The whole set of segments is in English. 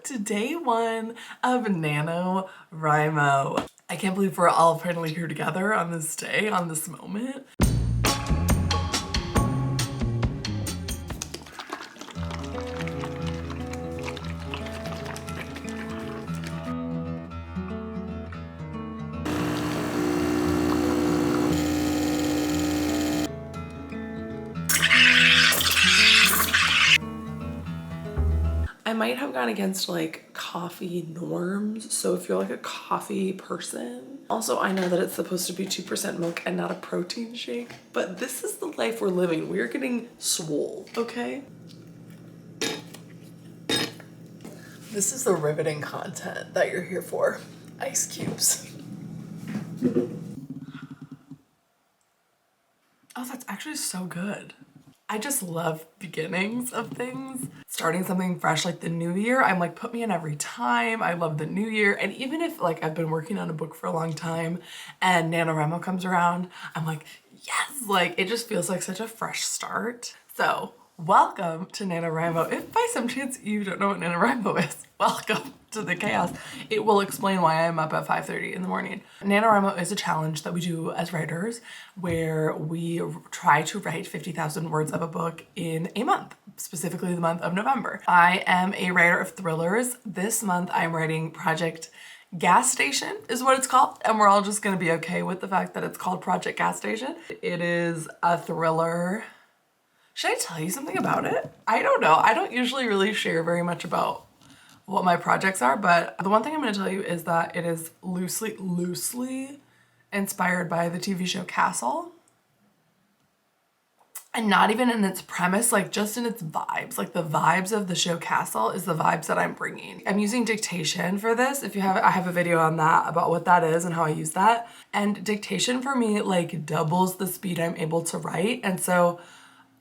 to day one of Nanowrimo. I can't believe we're all finally here together on this day, on this moment. I might have gone against like coffee norms, so if you're like a coffee person. Also, I know that it's supposed to be 2% milk and not a protein shake, but this is the life we're living. We're getting swole, okay? This is the riveting content that you're here for. Ice cubes. Oh, that's actually so good. I just love beginnings of things. Starting something fresh like the new year, I'm like, put me in every time. I love the new year. And even if like I've been working on a book for a long time and NaNoWriMo comes around, I'm like, yes, like it just feels like such a fresh start. So welcome to NaNoWriMo. If by some chance you don't know what NaNoWriMo is, welcome to the chaos. It will explain why I'm up at 5:30 in the morning. NaNoWriMo is a challenge that we do as writers where we try to write 50,000 words of a book in a month, specifically the month of November. I am a writer of thrillers. This month I'm writing Project Gas Station is what it's called, and we're all just gonna be okay with the fact that it's called Project Gas Station. It is a thriller. Should I tell you something about it? I don't know. I don't usually really share very much about what my projects are, but the one thing I'm going to tell you is that it is loosely inspired by the TV show Castle. And not even in its premise, like just in its vibes. Like the vibes of the show Castle is the vibes that I'm bringing. I'm using Dictation for this. If you have, I have a video on that about what that is and how I use that. And Dictation for me like doubles the speed I'm able to write. And so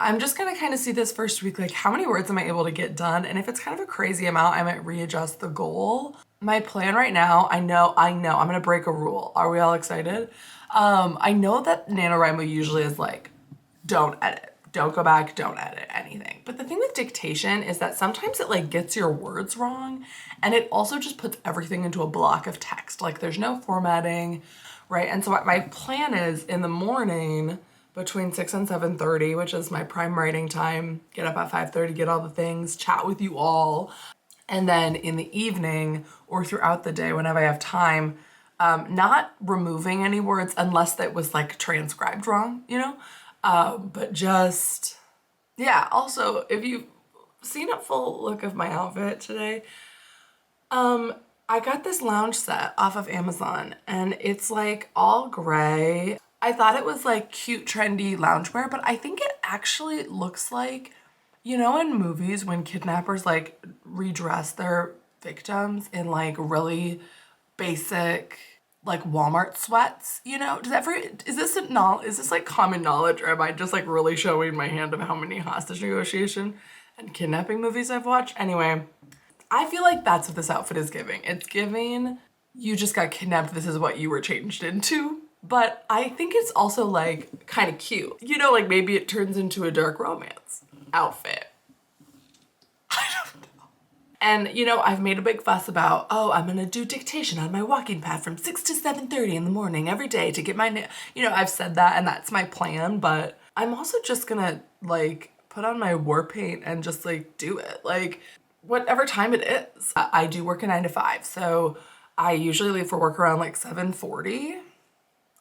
I'm just gonna kind of see this first week, like how many words am I able to get done? And if it's kind of a crazy amount, I might readjust the goal. My plan right now, I know, I'm gonna break a rule. Are we all excited? I know that NaNoWriMo usually is like, don't edit, don't go back, don't edit anything. But the thing with Dictation is that sometimes it like gets your words wrong, and it also just puts everything into a block of text. Like there's no formatting, right? And so what my plan is in the morning, between 6 and 7:30, which is my prime writing time, get up at 5:30, get all the things, chat with you all. And then in the evening or throughout the day, whenever I have time, not removing any words unless that was like transcribed wrong, you know? But just, yeah. Also, if you've seen a full look of my outfit today, I got this lounge set off of Amazon and it's like all gray. I thought it was like cute, trendy loungewear, but I think it actually looks like, you know, in movies when kidnappers like redress their victims in like really basic, like Walmart sweats, you know? Is this like common knowledge, or am I just like really showing my hand of how many hostage negotiation and kidnapping movies I've watched? Anyway, I feel like that's what this outfit is giving. It's giving, you just got kidnapped, this is what you were changed into. But I think it's also like kind of cute. You know, like maybe it turns into a dark romance outfit. I don't know. And you know, I've made a big fuss about, oh, I'm gonna do dictation on my walking pad from 6 to 7:30 in the morning every day to get my, you know, I've said that and that's my plan, but I'm also just gonna like put on my war paint and just like do it. Like whatever time it is. I do work a 9 to 5, so I usually leave for work around like 7:40.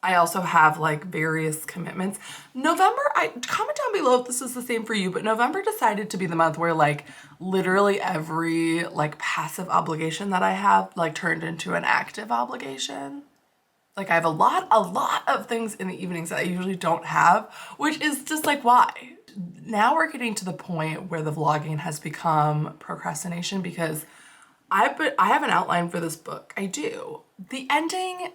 I also have like various commitments. November, comment down below if this is the same for you, but November decided to be the month where like literally every like passive obligation that I have like turned into an active obligation. Like I have a lot of things in the evenings that I usually don't have, which is just like, why? Now we're getting to the point where the vlogging has become procrastination because I have an outline for this book. I do. The ending,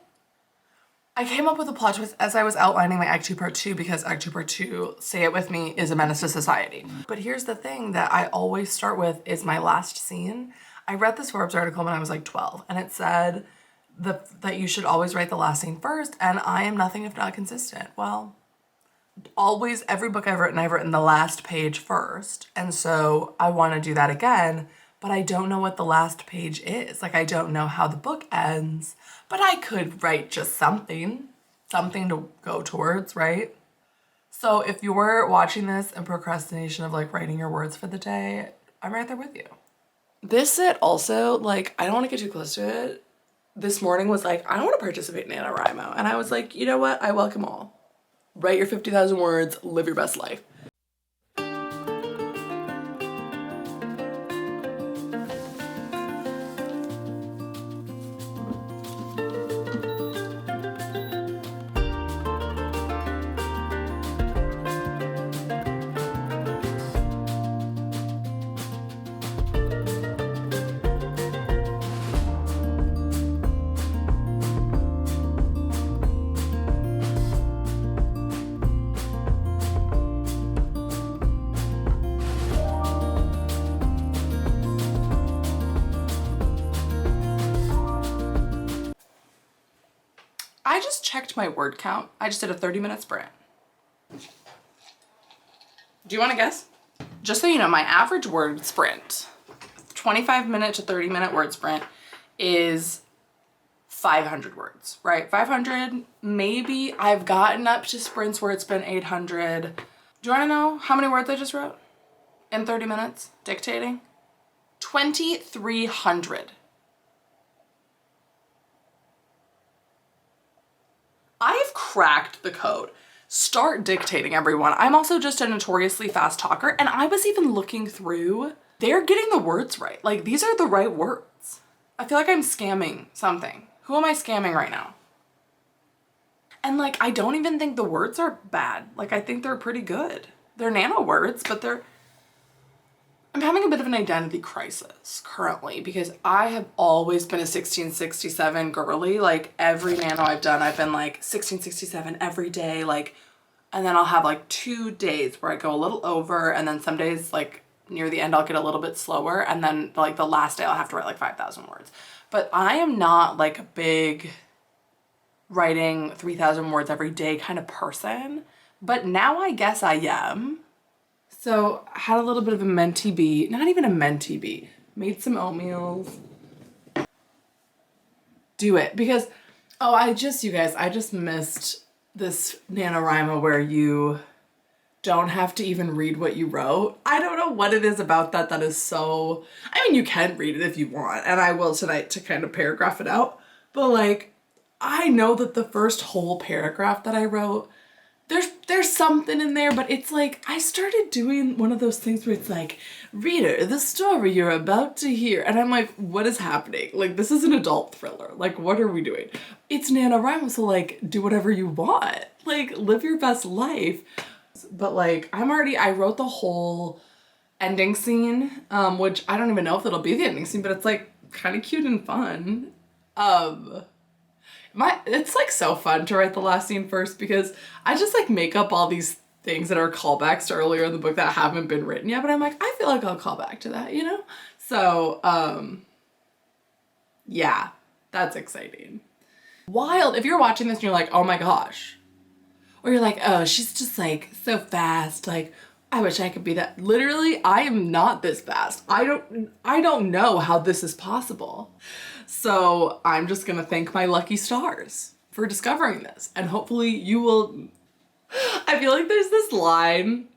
I came up with a plot twist as I was outlining my Act 2 Part 2 because Act 2 Part 2, say it with me, is a menace to society. But here's the thing that I always start with is my last scene. I read this Forbes article when I was like 12 and it said that you should always write the last scene first, and I am nothing if not consistent. Well, always, every book I've written the last page first. And so I want to do that again, but I don't know what the last page is. Like, I don't know how the book ends, but I could write just something to go towards, right? So if you're watching this in procrastination of like writing your words for the day, I'm right there with you. This set also, like, I don't want to get too close to it. This morning was like, I don't want to participate in Nanowrimo. And I was like, you know what? I welcome all. Write your 50,000 words, live your best life. I just checked my word count. I just did a 30-minute sprint. Do you want to guess? Just so you know, my average word sprint, 25-minute to 30-minute word sprint, is 500 words, right? 500, maybe I've gotten up to sprints where it's been 800. Do you want to know how many words I just wrote in 30 minutes dictating? 2,300. I've cracked the code. Start dictating, everyone. I'm also just a notoriously fast talker, and I was even looking through. They're getting the words right. Like, these are the right words. I feel like I'm scamming something. Who am I scamming right now? And like, I don't even think the words are bad. Like, I think they're pretty good. They're nano words, but I'm having a bit of an identity crisis currently because I have always been a 1667 girly. Like, every nano I've done, I've been like 1667 every day. Like, and then I'll have like 2 days where I go a little over, and then some days like near the end I'll get a little bit slower, and then like the last day I'll have to write like 5,000 words. But I am not like a big writing 3,000 words every day kind of person, but now I guess I am. So I had a little bit of a mentee bee, not even a mentee bee, made some oatmeals. Do it because, oh, I just missed this NaNoWriMo where you don't have to even read what you wrote. I don't know what it is about that is so, I mean, you can read it if you want, and I will tonight to kind of paragraph it out, but like, I know that the first whole paragraph that I wrote, there's something in there, but it's like, I started doing one of those things where it's like, reader, the story you're about to hear. And I'm like, what is happening? Like, this is an adult thriller. Like, what are we doing? It's NaNoWrimo, so like, do whatever you want. Like, live your best life. But like, I wrote the whole ending scene, which I don't even know if it'll be the ending scene, but it's like kind of cute and fun. It's like so fun to write the last scene first because I just like make up all these things that are callbacks to earlier in the book that haven't been written yet, but I'm like, I feel like I'll call back to that, you know? So, yeah, that's exciting. Wild. If you're watching this and you're like, oh my gosh, or you're like, oh, she's just like so fast. Like, I wish I could be that. Literally, I am not this fast. I don't know how this is possible. So I'm just gonna thank my lucky stars for discovering this, and hopefully you will. I feel like there's this line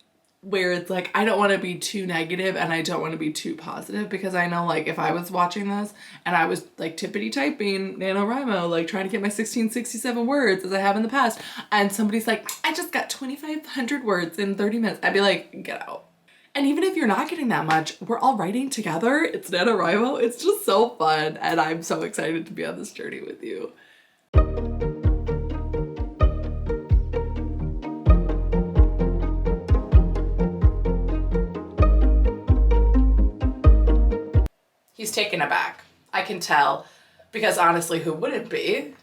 where it's like, I don't want to be too negative and I don't want to be too positive, because I know like if I was watching this and I was like tippity typing NaNoWrimo, like trying to get my 1667 words as I have in the past, and somebody's like, I just got 2,500 words in 30 minutes, I'd be like, get out. And even if you're not getting that much, we're all writing together. It's NaNoWrimo. It's just so fun, and I'm so excited to be on this journey with you. He's taken aback. I can tell, because honestly, who wouldn't be?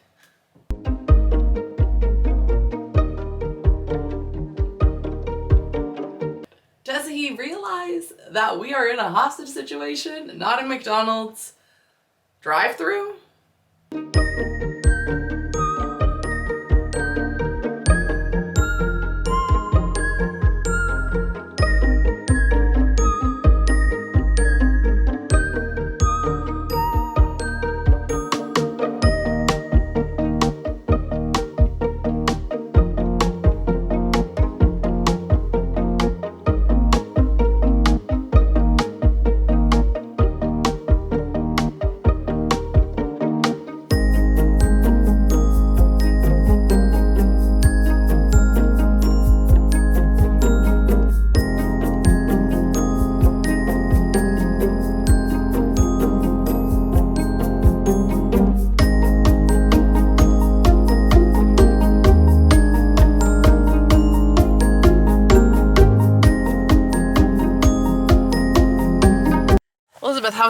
Does he realize that we are in a hostage situation, not a McDonald's drive-thru?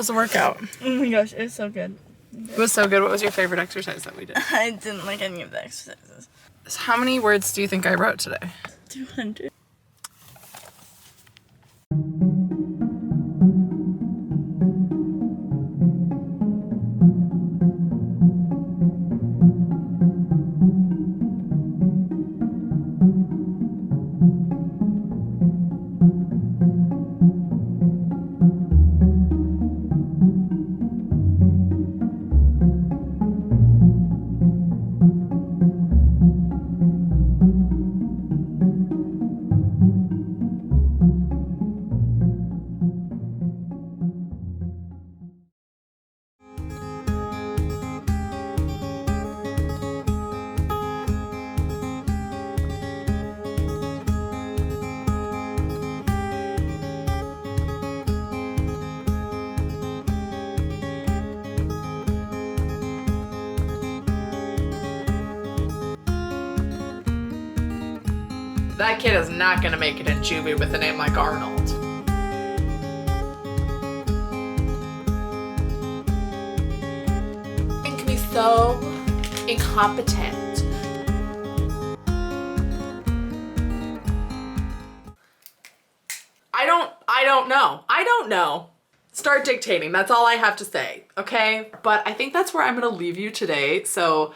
was the workout? Oh my gosh, it was so good. It was so good. What was your favorite exercise that we did? I didn't like any of the exercises. So how many words do you think I wrote today? 200. That kid is not gonna make it in juvie with a name like Arnold. And can be so incompetent. I don't know. Start dictating, that's all I have to say, okay? But I think that's where I'm gonna leave you today. So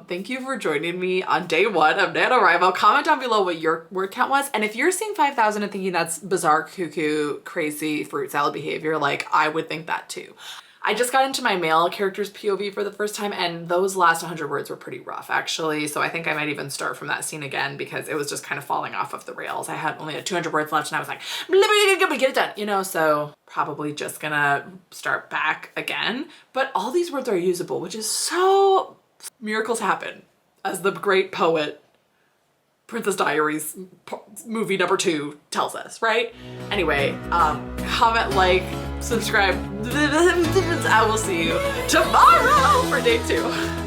thank you for joining me on day 1 of Nanowrimo. Comment down below what your word count was. And if you're seeing 5,000 and thinking that's bizarre, cuckoo, crazy fruit salad behavior, like I would think that too. I just got into my male character's POV for the first time, and those last 100 words were pretty rough actually. So I think I might even start from that scene again because it was just kind of falling off of the rails. I had only 200 words left and I was like, get it done, you know? So probably just gonna start back again. But all these words are usable, which is so... Miracles happen, as the great poet Princess Diaries movie number 2 tells us, right? Anyway, comment, like, subscribe. I will see you tomorrow for day 2.